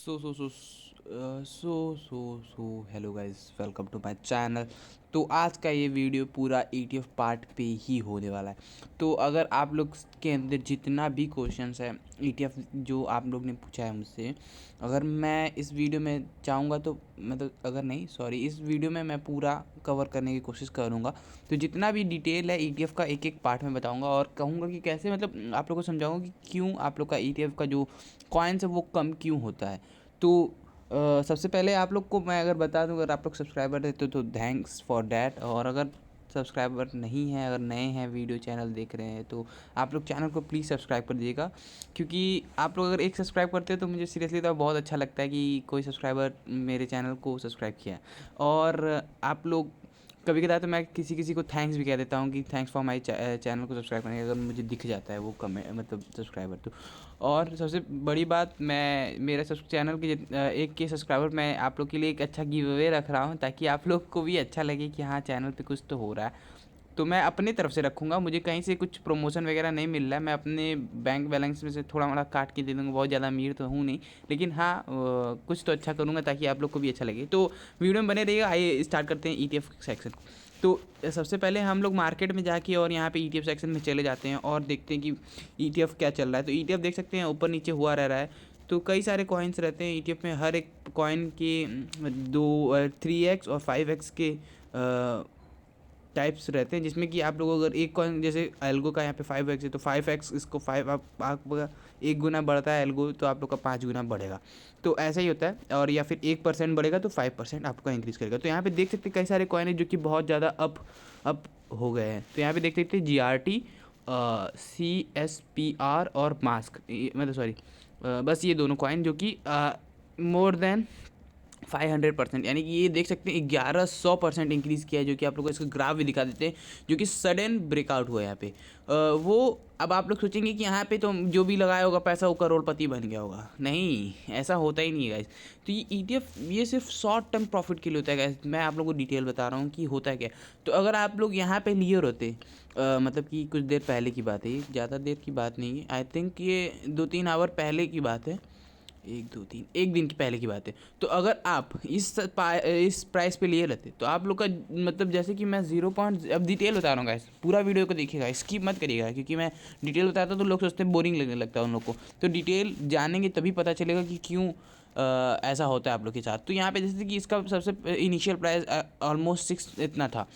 So hello guys, welcome to my channel. तो आज का ये वीडियो पूरा ईटीएफ पार्ट पे ही होने वाला है। तो अगर आप लोग के अंदर जितना भी क्वेश्चंस है ईटीएफ जो आप लोग ने पूछा है मुझसे, अगर मैं इस वीडियो में चाहूँगा तो मतलब अगर नहीं सॉरी इस वीडियो में मैं पूरा कवर करने की कोशिश करूँगा। तो जितना भी डिटेल है ईटीएफ का एक एक पार्ट में बताऊँगा और कहूँगा कि कैसे मतलब आप लोग को समझाऊँगा कि क्यों आप लोग का ईटीएफ का जो कॉइन्स है वो कम क्यों होता है। तो सबसे पहले आप लोग को मैं अगर बता दूं, अगर आप लोग सब्सक्राइबर है तो थैंक्स फॉर डैट। और अगर सब्सक्राइबर नहीं है, अगर नए हैं वीडियो चैनल देख रहे हैं, तो आप लोग चैनल को प्लीज़ सब्सक्राइब कर दीजिएगा। क्योंकि आप लोग अगर एक सब्सक्राइब करते हो तो मुझे सीरियसली तो बहुत अच्छा लगता है कि कोई सब्सक्राइबर मेरे चैनल को सब्सक्राइब किया है। और आप लोग कभी कदार तो मैं किसी किसी को थैंक्स भी कह देता हूँ कि थैंक्स फॉर माय चैनल को सब्सक्राइब करने, अगर मुझे दिख जाता है वो कमेंट मतलब सब्सक्राइबर तो। और सबसे बड़ी बात, मैं मेरे चैनल के एक के सब्सक्राइबर मैं आप लोग के लिए एक अच्छा गिव अवे रख रहा हूँ, ताकि आप लोग को भी अच्छा लगे कि हाँ चैनल पे कुछ तो हो रहा है। तो मैं अपनी तरफ से रखूँगा, मुझे कहीं से कुछ प्रमोशन वगैरह नहीं मिल रहा है। मैं अपने बैंक बैलेंस में से थोड़ा मोड़ा काट के दे दूँगा, बहुत ज़्यादा अमीर तो हूँ नहीं, लेकिन हाँ कुछ तो अच्छा करूँगा ताकि आप लोग को भी अच्छा लगे। तो वीडियो में बने रहिएगा। आइए स्टार्ट करते हैं ईटीएफ सेक्शन। तो सबसे पहले हम लोग मार्केट में जाके और यहाँ पे ईटीएफ सेक्शन में चले जाते हैं और देखते हैं कि ईटीएफ क्या चल रहा है। तो ईटीएफ देख सकते हैं ऊपर नीचे हुआ रह रहा है। तो कई सारे कॉइन्स रहते हैं ईटीएफ में, हर एक कॉइन के 3x और 5x के टाइप्स रहते हैं, जिसमें कि आप लोग अगर एक कॉइन जैसे एल्गो का यहाँ पे 5x है तो 5x इसको 5 आप एक गुना बढ़ता है एल्गो तो आप लोग का 5 गुना बढ़ेगा। तो ऐसा ही होता है। और या फिर 1% बढ़ेगा तो 5% आपका इंक्रीज़ करेगा। तो यहाँ पे देख सकते हैं कई सारे कॉइन है जो कि बहुत ज़्यादा अप हो गए हैं। तो यहाँ पे देख सकते हैं GRT, CSPR और मास्क, मतलब सॉरी बस ये दोनों कॉइन जो कि मोर देन 500%, यानी कि ये देख सकते हैं 1100% इंक्रीज़ किया है, जो कि आप लोगों को इसका ग्राफ भी दिखा देते हैं, जो कि सडन ब्रेकआउट हुआ है यहाँ पे। वो अब आप लोग सोचेंगे कि यहाँ पे तो जो भी लगाया होगा पैसा वो करोड़पति बन गया होगा। नहीं, ऐसा होता ही नहीं है गाइस। तो ये ईटीएफ ये सिर्फ शॉर्ट टर्म प्रॉफिट के लिए होता है गाइस। मैं आप लोगों को डिटेल बता रहा हूँ कि होता है क्या। तो अगर आप लोग यहाँ पे लिए होते मतलब कि कुछ देर पहले की बात है, ये ज़्यादा देर की बात नहीं है, आई थिंक ये 2-3 आवर पहले की बात है, 1-2-3 एक दिन की पहले की बात है। तो अगर आप इस प्राइस पे लिए रहते तो आप लोग का मतलब जैसे कि मैं 0. अब डिटेल बता रहा हूँ गाइस, पूरा वीडियो को देखिएगा, स्किप मत करिएगा, क्योंकि मैं डिटेल बताता हूँ तो लोग सोचते हैं बोरिंग लगने लगता है उन लोग को। तो डिटेल जानेंगे तभी पता चलेगा कि क्यों ऐसा होता है आप लोग के साथ। तो यहाँ पे जैसे कि इसका सबसे इनिशियल प्राइस ऑलमोस्ट 6 इतना था।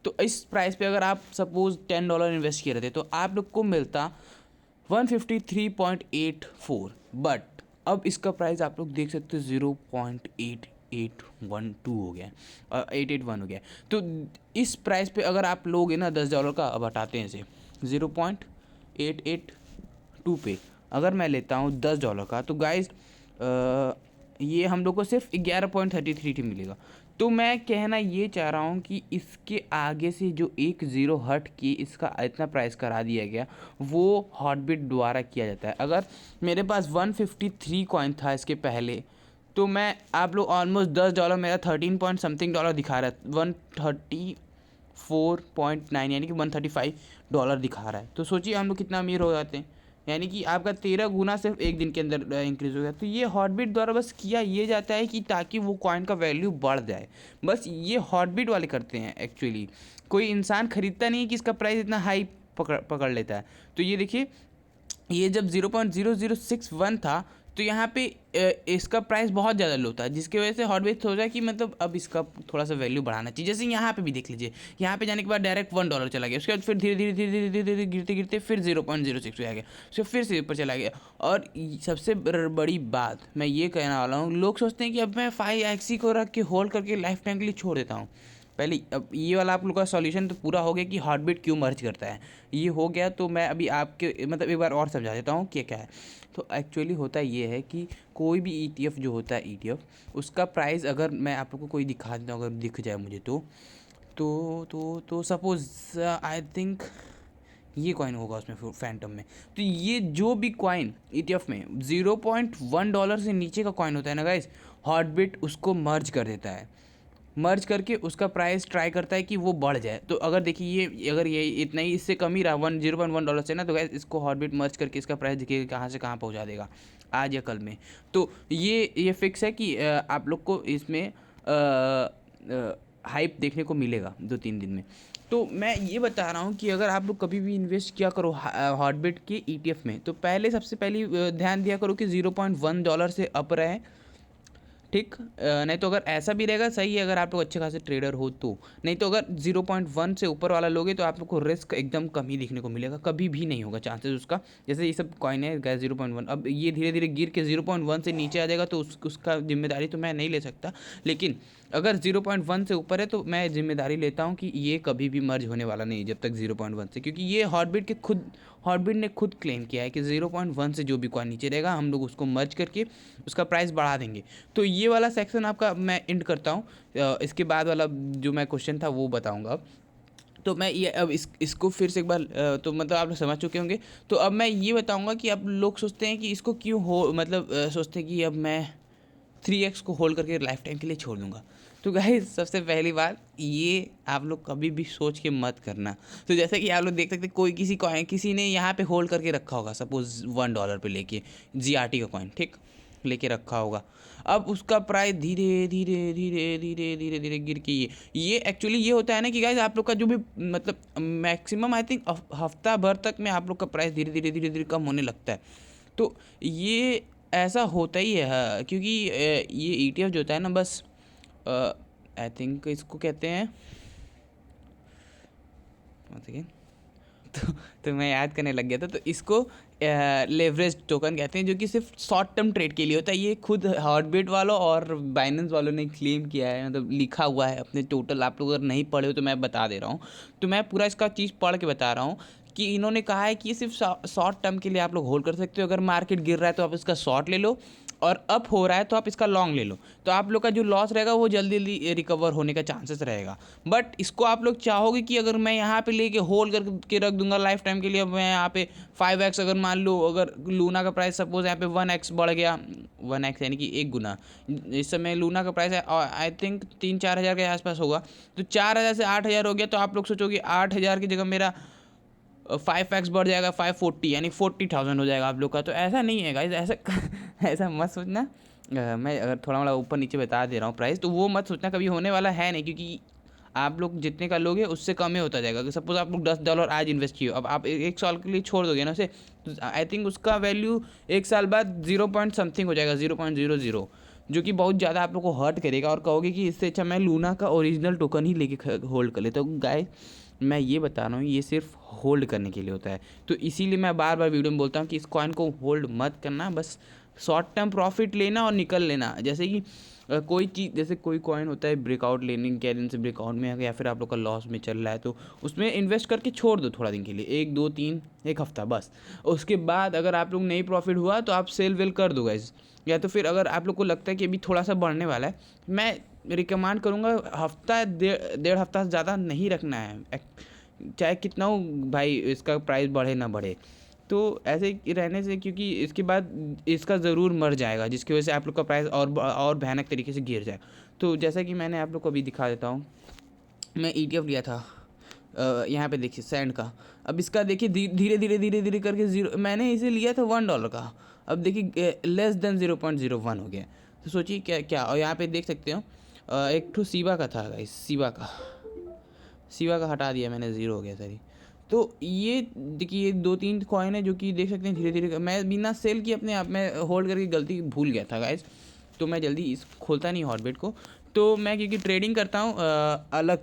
तो इस प्राइस पे अगर आप सपोज $10 इन्वेस्ट किए रहते तो आप लोग को मिलता 153.84। बट अब इसका प्राइस आप लोग देख सकते हो 0.8812 हो गया है, 881 हो गया है। तो इस प्राइस पे अगर आप लोगे ना $10 का, अब हटाते हैं इसे, 0.882 पे अगर मैं लेता हूँ $10 का, तो गाइज ये हम लोग को सिर्फ 11.33 मिलेगा। तो मैं कहना ये चाह रहा हूँ कि इसके आगे से जो एक ज़ीरो हट के इसका इतना प्राइस करा दिया गया, वो हॉटबिट द्वारा किया जाता है। अगर मेरे पास 153 कॉइन था इसके पहले, तो मैं आप लोग ऑलमोस्ट $10, मेरा 13 पॉइंट समथिंग डॉलर दिखा रहा है, 134.9 यानी कि $135 दिखा रहा है। तो सोचिए हम लोग कितना अमीर हो जाते हैं, यानी कि आपका 13 गुना सिर्फ एक दिन के अंदर इंक्रीज़ हो गया। तो ये हॉटबिट द्वारा बस किया ये जाता है कि ताकि वो कॉइन का वैल्यू बढ़ जाए। बस ये हॉटबिट वाले करते हैं एक्चुअली, कोई इंसान खरीदता नहीं है कि इसका प्राइस इतना हाई पकड़ लेता है। तो ये देखिए, ये जब 0.0061 था तो यहाँ पे इसका प्राइस बहुत ज़्यादा लो था, जिसकी वजह से हॉटबिट सोचा कि मतलब अब इसका थोड़ा सा वैल्यू बढ़ाना चाहिए। जैसे यहाँ पे भी देख लीजिए, यहाँ पे जाने के बाद डायरेक्ट $1 चला गया, उसके बाद फिर धीरे धीरे धीरे धीरे धीरे धीरे गिरते गिरते फिर 0.06 पे आ गया, उसके फिर से ऊपर चला गया। और सबसे बड़ी बात मैं ये कहने वाला हूँ, लोग सोचते हैं कि अब मैं 5x को रख के होल्ड करके लाइफ टाइम के लिए छोड़ देता हूँ। पहले अब ये वाला आप लोग का सॉल्यूशन तो पूरा हो गया कि हॉटबिट क्यों मर्ज करता है, ये हो गया। तो मैं अभी आपके मतलब एक बार और समझा देता हूँ क्या क्या है। तो एक्चुअली होता ये है कि कोई भी ईटीएफ जो होता है ईटीएफ, उसका प्राइस अगर मैं आप लोग को कोई दिखा देता हूँ, अगर दिख जाए मुझे तो सपोज आई थिंक ये कॉइन होगा उसमें फैंटम में। तो ये जो भी कॉइन ईटीएफ में $0.1 से नीचे का कॉइन होता है ना गाइस, हॉटबिट उसको मर्ज कर देता है, मर्ज करके उसका प्राइस ट्राई करता है कि वो बढ़ जाए। तो अगर देखिए ये अगर ये इतना ही इससे कम ही रहा $0.1 से ना, तो गैस इसको हॉटबिट मर्ज करके इसका प्राइस देखिए कहाँ से कहाँ पहुँचा देगा। आज या कल में। तो ये फिक्स है कि आप लोग को इसमें हाइप देखने को मिलेगा 2-3 दिन में। तो मैं ये बता रहा हूँ कि अगर आप लोग कभी भी इन्वेस्ट किया करो हॉटबिट के ETF में, तो पहले सबसे पहले ध्यान दिया करो कि $0.1 से अप रहे, ठीक। नहीं तो अगर ऐसा भी रहेगा सही है, अगर आप लोग अच्छे खासे ट्रेडर हो तो। नहीं तो अगर 0.1 से ऊपर वाला लोगे तो आप लोग को रिस्क एकदम कम ही दिखने को मिलेगा, कभी भी नहीं होगा चांसेस उसका। जैसे ये सब कॉइन है गैस 0.1, अब ये धीरे धीरे गिर के 0.1 से नीचे आ जाएगा तो उसका जिम्मेदारी तो मैं नहीं ले सकता। लेकिन अगर 0.1 से ऊपर है तो मैं जिम्मेदारी लेता हूँ कि ये कभी भी मर्ज होने वाला नहीं है जब तक 0.1 से, क्योंकि ये हॉटबिट ने खुद क्लेम किया है कि 0.1 से जो भी कॉइन नीचे रहेगा हम लोग उसको मर्ज करके उसका प्राइस बढ़ा देंगे। तो ये वाला सेक्शन आपका मैं एंड करता हूँ। इसके बाद वाला जो मैं क्वेश्चन था वो बताऊँगा अब। तो मैं ये अब इसको फिर से एक बार तो मतलब आप लोग समझ चुके होंगे। तो अब मैं ये बताऊँगा कि अब लोग सोचते हैं कि इसको क्यों मतलब सोचते हैं कि अब मैं 3x को होल्ड करके लाइफ टाइम के लिए छोड़ दूंगा। तो गाइस सबसे पहली बात ये आप लोग कभी भी सोच के मत करना। तो जैसे कि आप लोग देख सकते हैं कोई किसी ने यहाँ पे होल्ड करके रखा होगा, सपोज $1 पे लेके GRT का कॉइन, ठीक, लेके रखा होगा। अब उसका प्राइस धीरे धीरे धीरे धीरे धीरे धीरे गिर के ये एक्चुअली ये होता है ना कि गाइस आप लोग का जो भी मतलब मैक्सिमम आई थिंक हफ्ता भर तक में आप लोग का प्राइस धीरे धीरे धीरे धीरे कम होने लगता है। तो ये ऐसा होता ही है, हाँ, क्योंकि ये ETF जो होता है ना, बस आई थिंक इसको कहते हैं तो मैं याद करने लग गया था। तो इसको लेवरेज टोकन कहते हैं, जो कि सिर्फ शॉर्ट टर्म ट्रेड के लिए होता है। ये खुद हॉटबिट वालों और बाइनेंस वालों ने क्लेम किया है, मतलब लिखा हुआ है अपने टोटल। आप लोग अगर नहीं पढ़े हो तो मैं बता दे रहा हूँ। तो मैं पूरा इसका चीज़ पढ़ के बता रहा हूँ कि इन्होंने कहा है कि ये सिर्फ शॉर्ट टर्म के लिए आप लोग होल्ड कर सकते हो। अगर मार्केट गिर रहा है तो आप इसका शॉर्ट ले लो, और अप हो रहा है तो आप इसका लॉन्ग ले लो। तो आप लोग का जो लॉस रहेगा वो जल्दी जल्दी रिकवर होने का चांसेस रहेगा। बट इसको आप लोग चाहोगे कि अगर मैं यहाँ पे लेके होल्ड करके रख दूंगा लाइफ टाइम के लिए, अब मैं यहाँ पे 5x, अगर मान लो अगर लूना का प्राइस सपोज यहाँ पे 1x बढ़ गया, 1x यानी कि 1 गुना। इस समय लूना का प्राइस है आई थिंक 3-4 हज़ार के आसपास होगा। तो 4 हज़ार से 8 हज़ार हो गया, तो आप लोग सोचोगे 8 हज़ार की जगह मेरा 5x बढ़ जाएगा 540, यानी 40,000 हो जाएगा आप लोग का। तो ऐसा नहीं है गाइस, ऐसा मत सोचना। मैं अगर थोड़ा मोड़ा ऊपर नीचे बता दे रहा हूँ प्राइस, तो वो मत सोचना, कभी होने वाला है नहीं। क्योंकि आप लोग जितने का लोगे उससे कम ही होता जाएगा। सपोज आप लोग $10 आज इन्वेस्ट किए, अब आप एक साल के लिए छोड़ दोगे ना उसे, तो आई थिंक उसका वैल्यू एक साल बाद 0 पॉइंट समथिंग हो जाएगा, 0.00, जो कि बहुत ज़्यादा आप लोग को हर्ट करेगा। और कहोगे कि इससे अच्छा मैं लूना का ओरिजिनल टोकन ही लेके होल्ड कर लेता हूँ। गाइस मैं ये बता रहा हूँ ये सिर्फ होल्ड करने के लिए होता है। तो इसीलिए मैं बार बार वीडियो में बोलता हूँ कि इस कॉइन को होल्ड मत करना, बस शॉर्ट टर्म प्रॉफिट लेना और निकल लेना। जैसे कि कोई चीज़, जैसे कोई कॉइन होता है ब्रेकआउट लेने के दिन से ब्रेकआउट में आ गया, या फिर आप लोग का लॉस में चल रहा है, तो उसमें इन्वेस्ट करके छोड़ दो थोड़ा दिन के लिए, 1-2-3 एक हफ्ता बस। उसके बाद अगर आप लोग नहीं प्रॉफिट हुआ तो आप सेल वेल कर दो गाइस। या तो फिर अगर आप लोग को लगता है कि अभी थोड़ा सा बढ़ने वाला है, मैं रिकमेंड करूँगा हफ्ता 1.5 हफ्ता से ज़्यादा नहीं रखना है, चाहे कितना हो भाई, इसका प्राइस बढ़े ना बढ़े। तो ऐसे रहने से, क्योंकि इसके बाद इसका ज़रूर मर जाएगा, जिसकी वजह से आप लोग का प्राइस और भयानक तरीके से गिर जाए। तो जैसा कि मैंने आप लोग को अभी दिखा देता हूँ, मैं ETF लिया था यहाँ पे देखिए सैंड का। अब इसका देखिए धीरे धीरे धीरे धीरे करके जीरो, मैंने इसे लिया था $1 का, अब देखिए लेस देन 0.01 हो गया। तो सोचिए क्या क्या। और यहाँ पे देख सकते हो एक ठो सीबा का था गाइस, सीवा का हटा दिया मैंने, 0 हो गया सर। तो ये देखिए 2-3 कॉइन है जो कि देख सकते हैं धीरे धीरे, मैं बिना सेल किए अपने आप में होल्ड करके गलती भूल गया था गाइस। तो मैं जल्दी इस खोलता नहीं हॉटबिट को। तो मैं क्योंकि ट्रेडिंग करता हूँ अलग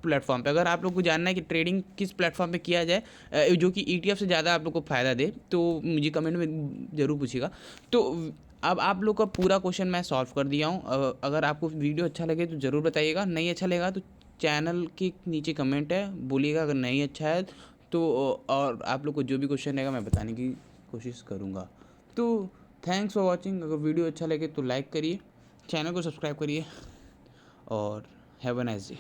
प्लेटफॉर्म पे, अगर आप लोग को जानना है कि ट्रेडिंग किस प्लेटफॉर्म पे किया जाए जो कि ETF से ज़्यादा आप लोग को फ़ायदा दे, तो मुझे कमेंट में ज़रूर पूछिएगा। तो अब आप लोग का पूरा क्वेश्चन मैं सॉल्व कर दिया हूँ। अगर आपको वीडियो अच्छा लगे तो ज़रूर बताइएगा, नहीं अच्छा लगेगा तो चैनल के नीचे कमेंट है, बोलिएगा अगर नहीं अच्छा है तो। और आप लोग को जो भी क्वेश्चन रहेगा मैं बताने की कोशिश करूँगा। तो थैंक्स फॉर वॉचिंग। अगर वीडियो अच्छा लगे तो लाइक करिए, चैनल को सब्सक्राइब करिए, और हैव अ नाइस डे।